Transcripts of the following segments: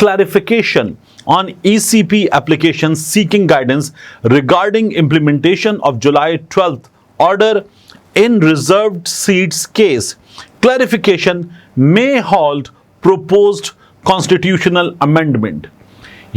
clarification on ECP applications seeking guidance regarding implementation of July 12th order in reserved seats case. Clarification may halt proposed constitutional amendment.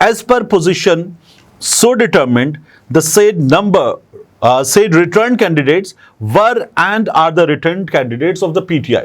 as per position so determined the said returned candidates were and are the returned candidates of the PTI.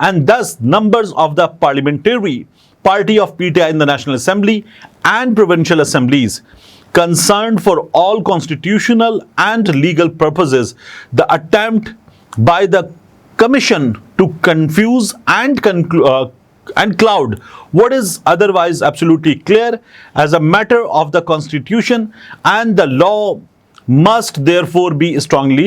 and thus numbers of the parliamentary party of PTI in the National Assembly and provincial assemblies concerned for all constitutional and legal purposes. The attempt by the commission to confuse and cloud what is otherwise absolutely clear as a matter of the constitution and the law must therefore be strongly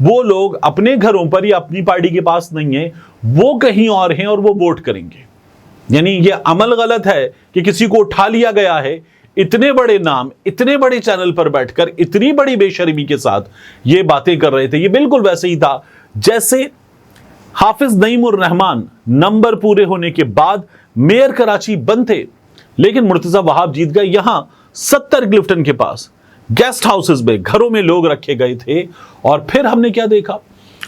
وہ لوگ اپنے گھروں پر یا اپنی party کے پاس نہیں ہیں، وہ کہیں اور ہیں اور وہ ووٹ کریں گے۔ یعنی یہ عمل غلط ہے کہ کسی کو اٹھا لیا گیا ہے، اتنے بڑے نام اتنے بڑے چینل پر بیٹھ کر اتنی بڑی بے شرمی کے ساتھ یہ باتیں کر رہے تھے۔ یہ بالکل ویسے ہی تھا جیسے حافظ نعیم الرحمان نمبر پورے ہونے کے بعد میئر کراچی بند تھے، لیکن مرتضی وہاب جیت گئے۔ یہاں 70 کلفٹن کے پاس گیسٹ ہاؤسز میں گھروں میں لوگ رکھے گئے تھے، اور پھر ہم نے کیا دیکھا؟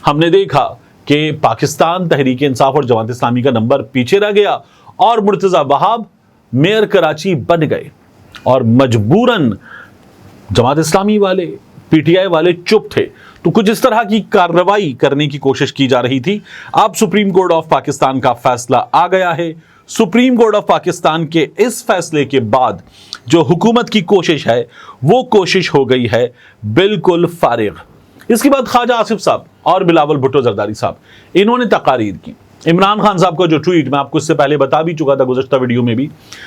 ہم نے دیکھا کہ پاکستان تحریک انصاف اور جماعت اسلامی کا نمبر پیچھے رہ گیا اور مرتضی وہاب میئر کراچی بن گئے، اور مجبوراً جماعت اسلامی والے پی ٹی آئی والے چپ تھے۔ تو کچھ اس طرح کی کارروائی کرنے کی کوشش کی جا رہی تھی۔ اب سپریم کورٹ آف پاکستان کا فیصلہ آ گیا ہے۔ سپریم کورٹ آف پاکستان کے اس فیصلے کے بعد جو حکومت کی کوشش ہے وہ کوشش ہو گئی ہے بالکل فارغ۔ اس کے بعد خواجہ آصف صاحب اور بلاول بھٹو زرداری صاحب انہوں نے تقاریر کی۔ عمران خان صاحب کا جو ٹویٹ میں آپ کو اس سے پہلے بتا بھی چکا تھا گزشتہ ویڈیو میں بھی،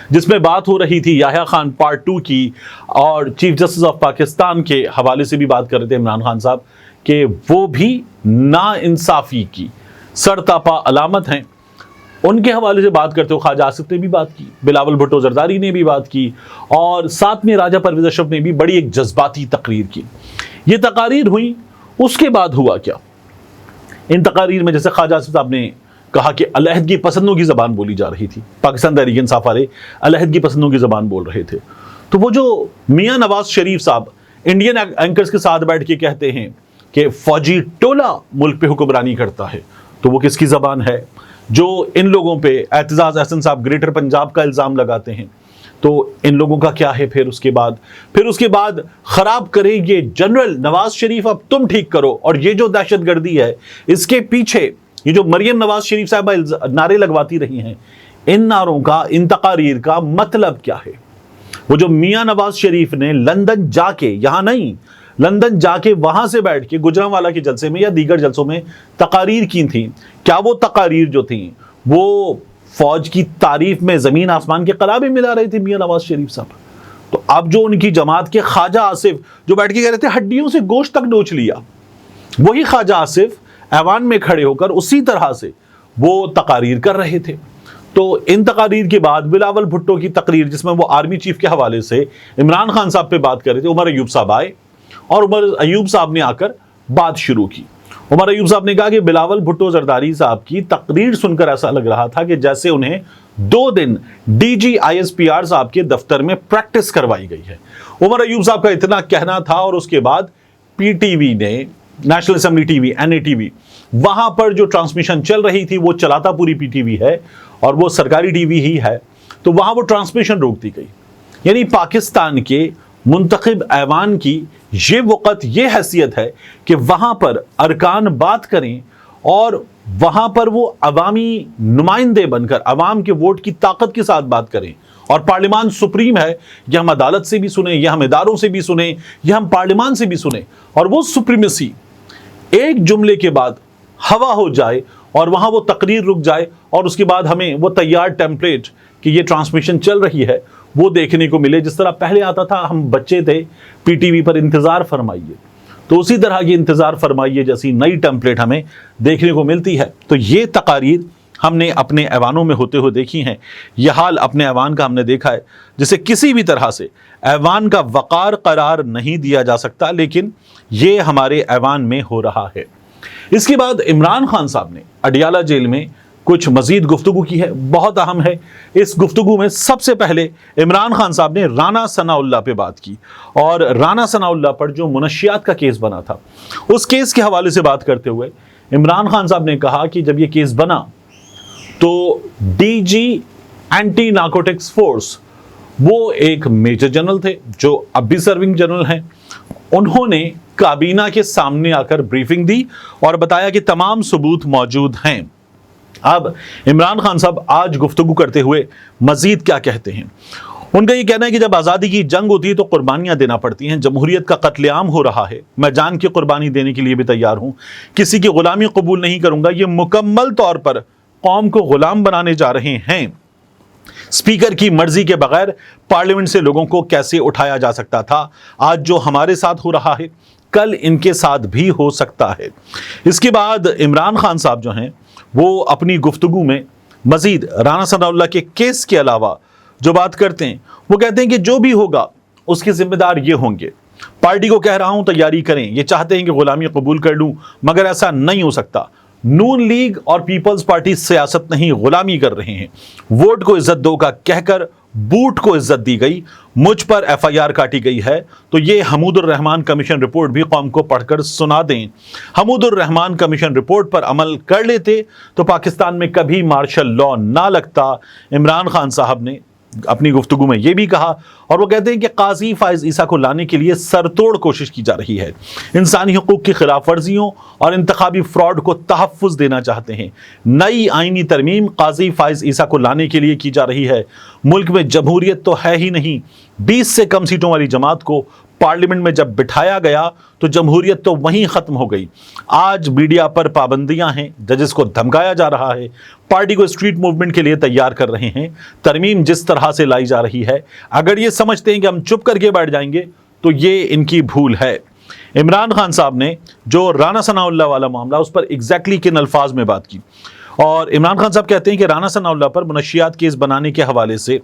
جس میں بات ہو رہی تھی یحییٰ خان پارٹ 2 کی، اور چیف جسٹس آف پاکستان کے حوالے سے بھی بات کر رہے تھے عمران خان صاحب کہ وہ بھی نا انصافی کی سرتاپا علامت ہیں۔ ان کے حوالے سے بات کرتے ہوئے خواجہ آصف نے بھی بات کی، بلاول بھٹو زرداری نے بھی بات کی، اور ساتھ میں راجہ پرویز اشرف نے بھی بڑی ایک جذباتی تقریر کی۔ یہ تقاریر ہوئی، اس کے بعد ہوا کیا؟ ان تقاریر میں جیسے خواجہ آصف صاحب نے کہا کہ علیحدگی پسندوں کی زبان بولی جا رہی تھی، پاکستان تحریک انصاف والے علیحدگی پسندوں کی زبان بول رہے تھے، تو وہ جو میاں نواز شریف صاحب انڈین اینکرز کے ساتھ بیٹھ کے کہتے ہیں کہ فوجی ٹولہ ملک پہ حکمرانی کرتا ہے، تو وہ کس کی زبان ہے؟ جو ان لوگوں پہ اعتزاز احسن صاحب گریٹر پنجاب کا الزام لگاتے ہیں، تو ان لوگوں کا کیا ہے؟ پھر اس کے بعد خراب کرے یہ جنرل نواز شریف، اب تم ٹھیک کرو، اور یہ جو دہشت گردی ہے اس کے پیچھے یہ جو مریم نواز شریف صاحبہ نعرے لگواتی رہی ہیں، ان نعروں کا، ان تقاریر کا مطلب کیا ہے؟ وہ جو میاں نواز شریف نے لندن جا کے، یہاں نہیں، لندن جا کے وہاں سے بیٹھ کے گجرانوالہ کے جلسے میں یا دیگر جلسوں میں تقاریر کی تھیں، کیا وہ تقاریر جو تھیں وہ فوج کی تعریف میں زمین آسمان کے قلابے ملا رہے تھے میاں نواز شریف صاحب؟ تو اب جو ان کی جماعت کے خواجہ آصف جو بیٹھ کے کہہ رہے تھے ہڈیوں سے گوشت تک نوچ لیا، وہی خواجہ آصف ایوان میں کھڑے ہو کر اسی طرح سے وہ تقاریر کر رہے تھے۔ تو ان تقاریر کے بعد بلاول بھٹو کی تقریر، جس میں وہ آرمی چیف کے حوالے سے عمران خان صاحب پہ بات کر رہے تھے، عمر ایوب صاحب آئے اور عمر ایوب صاحب نے آ کر بات شروع کی۔ عمر ایوب صاحب نے کہا کہ بلاول بھٹو زرداری صاحب کی تقریر سن کر ایسا لگ رہا تھا کہ جیسے انہیں 2 دن D G I S P R صاحب کے دفتر میں پریکٹس کروائی گئی ہے۔ عمر ایوب صاحب کا اتنا کہنا تھا، اور اس کے بعد پی ٹی وی نے، national assembly T V, N A T V, وہاں پر جو ٹرانسمیشن چل رہی تھی وہ چلاتا پوری پی ٹی وی ہے اور وہ سرکاری ٹی وی ہی ہے، تو وہاں وہ ٹرانسمیشن روک دی گئی۔ یعنی پاکستان کے منتخب ایوان کی یہ وقت، یہ حیثیت ہے کہ وہاں پر ارکان بات کریں اور وہاں پر وہ عوامی نمائندے بن کر عوام کے ووٹ کی طاقت کے ساتھ بات کریں، اور پارلیمان سپریم ہے، یہ ہم عدالت سے بھی سنیں، یہ ہم اداروں سے بھی سنیں، یہ ہم پارلیمان سے بھی سنیں، اور وہ سپریمیسی ایک جملے کے بعد ہوا ہو جائے اور وہاں وہ تقریر رک جائے، اور اس کے بعد ہمیں وہ تیار ٹیمپلیٹ کہ یہ ٹرانسمیشن چل رہی ہے وہ دیکھنے کو ملے، جس طرح پہلے آتا تھا ہم بچے تھے پی ٹی وی پر انتظار فرمائیے، تو اسی طرح یہ انتظار فرمائیے جیسی نئی ٹیمپلیٹ ہمیں دیکھنے کو ملتی ہے۔ تو یہ تقاریر ہم نے اپنے ایوانوں میں ہوتے ہوئے دیکھی ہیں، یہ حال اپنے ایوان کا ہم نے دیکھا ہے، جسے کسی بھی طرح سے ایوان کا وقار قرار نہیں دیا جا سکتا، لیکن یہ ہمارے ایوان میں ہو رہا ہے۔ اس کے بعد عمران خان صاحب نے اڈیالہ جیل میں کچھ مزید گفتگو کی ہے، بہت اہم ہے۔ اس گفتگو میں سب سے پہلے عمران خان صاحب نے رانا ثناء اللہ پہ بات کی، اور رانا ثناء اللہ پر جو منشیات کا کیس بنا تھا اس کیس کے حوالے سے بات کرتے ہوئے عمران خان صاحب نے کہا کہ جب یہ کیس بنا تو D G anti narcotics force, وہ ایک میجر جنرل تھے جو اب بھی سرونگ جنرل ہیں، انہوں نے کابینہ کے سامنے آ کر بریفنگ دی اور بتایا کہ تمام ثبوت موجود ہیں۔ اب عمران خان صاحب آج گفتگو کرتے ہوئے مزید کیا کہتے ہیں؟ ان کا یہ کہنا ہے کہ جب آزادی کی جنگ ہوتی ہے تو قربانیاں دینا پڑتی ہیں، جمہوریت کا قتل عام ہو رہا ہے، میں جان کی قربانی دینے کے لیے بھی تیار ہوں، کسی کی غلامی قبول نہیں کروں گا، یہ مکمل طور پر قوم کو غلام بنانے جا رہے ہیں۔ اسپیکر کی مرضی کے بغیر پارلیمنٹ سے لوگوں کو کیسے اٹھایا جا سکتا تھا؟ آج جو ہمارے ساتھ ہو رہا ہے، کل ان کے ساتھ بھی ہو سکتا ہے۔ اس کے بعد عمران خان صاحب جو ہیں وہ اپنی گفتگو میں مزید رانا ثناء اللہ کے کیس کے علاوہ جو بات کرتے ہیں وہ کہتے ہیں کہ جو بھی ہوگا اس کے ذمہ دار یہ ہوں گے۔ پارٹی کو کہہ رہا ہوں تیاری کریں، یہ چاہتے ہیں کہ غلامی قبول کر لوں مگر ایسا نہیں ہو سکتا۔ نون لیگ اور پیپلز پارٹی سیاست نہیں غلامی کر رہے ہیں۔ ووٹ کو عزت دو کا کہہ کر بوٹ کو عزت دی گئی، مجھ پر ایف آئی آر کاٹی گئی ہے تو یہ حمود الرحمان کمیشن رپورٹ بھی قوم کو پڑھ کر سنا دیں۔ حمود الرحمان کمیشن رپورٹ پر عمل کر لیتے تو پاکستان میں کبھی مارشل لا نہ لگتا۔ عمران خان صاحب نے اپنی گفتگو میں یہ بھی کہا، اور وہ کہتے ہیں کہ قاضی فائز عیسیٰ کو لانے کے لیے سرتوڑ کوشش کی جا رہی ہے، انسانی حقوق کی خلاف ورزیوں اور انتخابی فراڈ کو تحفظ دینا چاہتے ہیں۔ نئی آئینی ترمیم قاضی فائز عیسیٰ کو لانے کے لیے کی جا رہی ہے۔ ملک میں جمہوریت تو ہے ہی نہیں، 20 سے کم سیٹوں والی جماعت کو پارلیمنٹ میں جب بٹھایا گیا تو جمہوریت تو وہیں ختم ہو گئی۔ آج میڈیا پر پابندیاں ہیں، ججز کو دھمکایا جا رہا ہے، پارٹی کو اسٹریٹ موومنٹ کے لیے تیار کر رہے ہیں۔ ترمیم جس طرح سے لائی جا رہی ہے، اگر یہ سمجھتے ہیں کہ ہم چپ کر کے بیٹھ جائیں گے تو یہ ان کی بھول ہے۔ عمران خان صاحب نے جو رانا ثناء اللہ والا معاملہ اس پر ایگزیکٹلی کن الفاظ میں بات کی، اور عمران خان صاحب کہتے ہیں کہ رانا ثناء اللہ پر منشیات کیس بنانے کے حوالے سے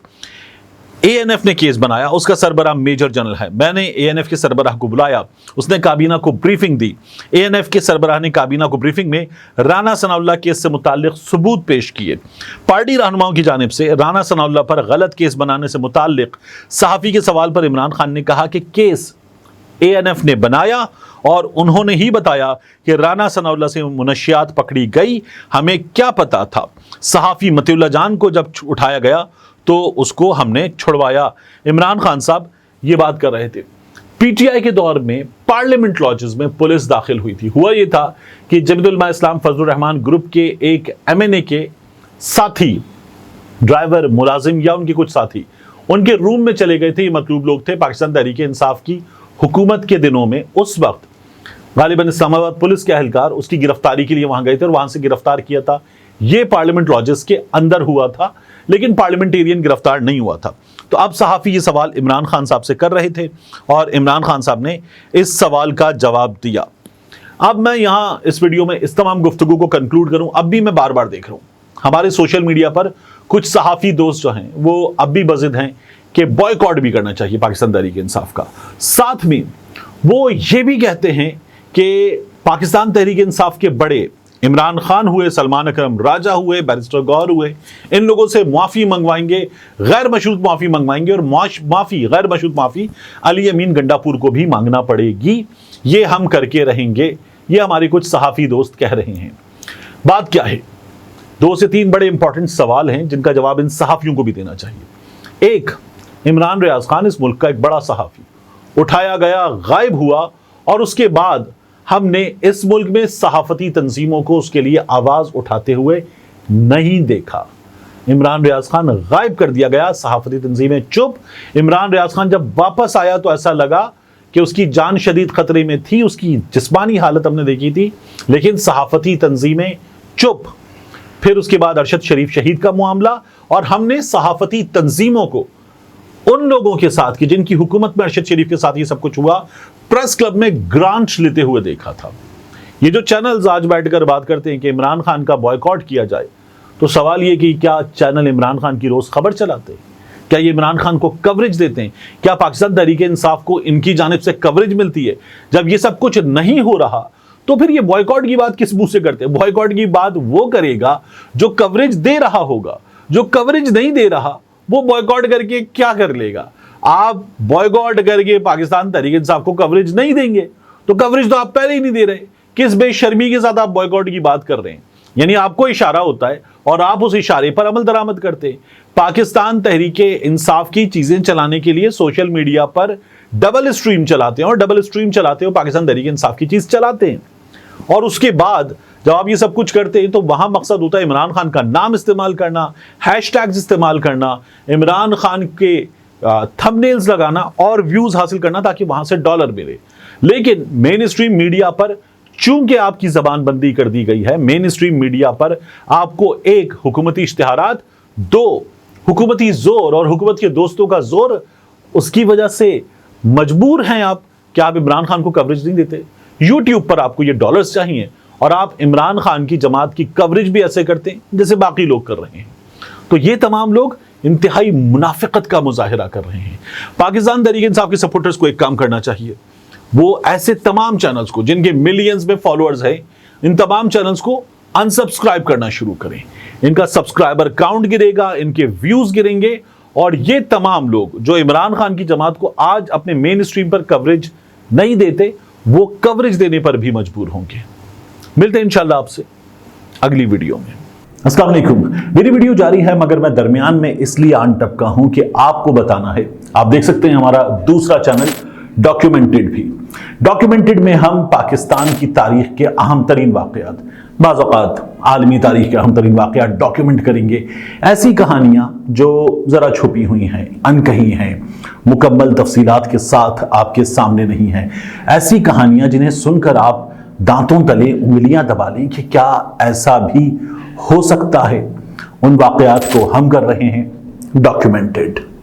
اے این ایف نے کیس بنایا، اس کا سربراہ میجر جنرل ہے۔ میں نے اے این ایف کے سربراہ کو بلایا، اس نے کابینہ کو بریفنگ دی۔ اے این ایف کے سربراہ نے کابینہ کو بریفنگ میں رانا ثناء اللہ کیس سے متعلق ثبوت پیش کیے۔ پارٹی رہنماؤں کی جانب سے رانا ثناء اللہ پر غلط کیس بنانے سے متعلق صحافی کے سوال پر عمران خان نے کہا کہ کیس اے این ایف نے بنایا اور انہوں نے ہی بتایا کہ رانا ثناء اللہ سے منشیات پکڑی گئی، ہمیں کیا پتا تھا۔ صحافی متی اللہ جان کو جب اٹھایا گیا تو اس کو ہم نے چھڑوایا۔ عمران خان صاحب یہ بات کر رہے تھے۔ پی ٹی آئی کے دور میں پارلیمنٹ لاجز میں پولیس داخل ہوئی تھی۔ ہوا یہ تھا کہ جمیعت علماء اسلام فضل الرحمان گروپ کے ایک ایم این اے کے ساتھی، ڈرائیور، ملازم یا ان کے کچھ ساتھی ان کے روم میں چلے گئے تھے۔ یہ مطلوب لوگ تھے پاکستان تحریک انصاف کی حکومت کے دنوں میں۔ اس وقت غالباً اسلام آباد پولیس کے اہلکار اس کی گرفتاری کے لیے وہاں گئے تھے اور وہاں سے گرفتار کیا تھا۔ یہ پارلیمنٹ لاجز کے اندر ہوا تھا لیکن پارلیمنٹیرین گرفتار نہیں ہوا تھا۔ تو اب صحافی یہ سوال عمران خان صاحب سے کر رہے تھے اور عمران خان صاحب نے اس سوال کا جواب دیا۔ اب میں یہاں اس ویڈیو میں اس تمام گفتگو کو کنکلوڈ کروں، اب بھی میں بار بار دیکھ رہا ہوں ہمارے سوشل میڈیا پر کچھ صحافی دوست جو ہیں وہ اب بھی بضد ہیں کہ بوائیکاٹ بھی کرنا چاہیے پاکستان تحریک انصاف کا۔ ساتھ میں وہ یہ بھی کہتے ہیں کہ پاکستان تحریک انصاف کے بڑے عمران خان ہوئے، سلمان اکرم راجہ ہوئے، بیرسٹر گور ہوئے، ان لوگوں سے معافی منگوائیں گے، غیر مشروط معافی منگوائیں گے، اور غیر مشروط معافی علی امین گنڈاپور کو بھی مانگنا پڑے گی۔ یہ ہم کر کے رہیں گے، یہ ہمارے کچھ صحافی دوست کہہ رہے ہیں۔ بات کیا ہے؟ 2 سے 3 بڑے امپورٹنٹ سوال ہیں جن کا جواب ان صحافیوں کو بھی دینا چاہیے۔ ایک، عمران ریاض خان اس ملک کا ایک بڑا صحافی، اٹھایا گیا، غائب ہوا، اور اس کے بعد ہم نے اس ملک میں صحافتی تنظیموں کو اس کے لیے آواز اٹھاتے ہوئے نہیں دیکھا۔ عمران ریاض خان غائب کر دیا گیا، صحافتی تنظیمیں چپ۔ عمران ریاض خان جب واپس آیا تو ایسا لگا کہ اس کی جان شدید خطرے میں تھی، اس کی جسمانی حالت ہم نے دیکھی تھی، لیکن صحافتی تنظیمیں چپ۔ پھر اس کے بعد ارشد شریف شہید کا معاملہ، اور ہم نے صحافتی تنظیموں کو ان لوگوں کے ساتھ کہ جن کی حکومت میں ارشد شریف کے ساتھ یہ سب کچھ ہوا، پریس کلب میں گرانٹ لیتے ہوئے دیکھا تھا۔ یہ جو چینلز آج بیٹھ کر بات کرتے ہیں کہ عمران خان کا بوائیکاٹ کیا جائے، تو سوال یہ کہ کیا چینل عمران خان کی روز خبر چلاتے ہیں؟ کیا یہ عمران خان کو کوریج دیتے ہیں؟ کیا پاکستان تحریک انصاف کو ان کی جانب سے کوریج ملتی ہے؟ جب یہ سب کچھ نہیں ہو رہا تو پھر یہ بوائیکاٹ کی بات کس منہ سے کرتے ہیں؟ بوائیکاٹ کی بات وہ کرے گا جو کوریج دے رہا ہوگا، جو کوریج نہیں دے رہا وہ بوائیکاٹ کر کے کیا کر لے گا؟ آپ بوائیکاٹ کر کے پاکستان تحریک انصاف کو کوریج نہیں دیں گے تو کوریج تو آپ پہلے ہی نہیں دے رہے، کس بے شرمی کے ساتھ آپ بوائیکاٹ کی بات کر رہے ہیں؟ یعنی آپ کو اشارہ ہوتا ہے اور آپ اس اشارے پر عمل درآمد کرتے ہیں۔ پاکستان تحریک انصاف کی چیزیں چلانے کے لیے سوشل میڈیا پر ڈبل اسٹریم چلاتے ہیں، اور ڈبل اسٹریم چلاتے ہیں پاکستان تحریک انصاف کی چیز چلاتے ہیں، اور اس کے بعد جب آپ یہ سب کچھ کرتے ہیں تو وہاں مقصد ہوتا ہے عمران خان کا نام استعمال کرنا، ہیش ٹیگز استعمال کرنا، عمران خان کے تھمبنیلز لگانا اور ویوز حاصل کرنا تاکہ وہاں سے ڈالر ملے۔ لیکن مین اسٹریم میڈیا پر چونکہ آپ کی زبان بندی کر دی گئی ہے، مین اسٹریم میڈیا پر آپ کو ایک حکومتی اشتہارات، 2 حکومتی زور اور حکومت کے دوستوں کا زور، اس کی وجہ سے مجبور ہیں آپ کیا آپ عمران خان کو کوریج نہیں دیتے؟ یوٹیوب پر آپ کو یہ ڈالرز چاہیے اور آپ عمران خان کی جماعت کی کوریج بھی ایسے کرتے ہیں جیسے باقی لوگ کر رہے ہیں. تو یہ تمام لوگ انتہائی منافقت کا مظاہرہ کر رہے ہیں. پاکستان تحریک انصاف کے سپورٹرز کو ایک کام کرنا چاہیے، وہ ایسے تمام چینلز کو جن کے ملینز میں فالوورز ہیں، ان تمام چینلز کو انسبسکرائب کرنا شروع کریں. ان کا سبسکرائبر کاؤنٹ گرے گا، ان کے ویوز گریں گے، اور یہ تمام لوگ جو عمران خان کی جماعت کو آج اپنے مین اسٹریم پر کوریج نہیں دیتے، وہ کوریج دینے پر بھی مجبور ہوں گے. ملتے ہیں انشاءاللہ آپ سے اگلی ویڈیو میں. السلام علیکم. میری ویڈیو جاری ہے مگر میں درمیان میں اس لیے آن ٹپکا ہوں کہ آپ کو بتانا ہے. آپ دیکھ سکتے ہیں ہمارا دوسرا چینل ڈاکیومنٹڈ بھی. ڈاکیومنٹڈ میں ہم پاکستان کی تاریخ کے اہم ترین واقعات، بعض اوقات عالمی تاریخ کے اہم ترین واقعات ڈاکیومنٹ کریں گے. ایسی کہانیاں جو ذرا چھپی ہوئی ہیں، انکہی ہیں، مکمل تفصیلات کے ساتھ آپ کے سامنے نہیں ہیں. ایسی کہانیاں جنہیں سن کر آپ دانتوں تلے انگلیاں دبا لیں کہ کیا ایسا بھی ہو سکتا ہے. ان واقعات کو ہم کر رہے ہیں ڈاکیومنٹڈ.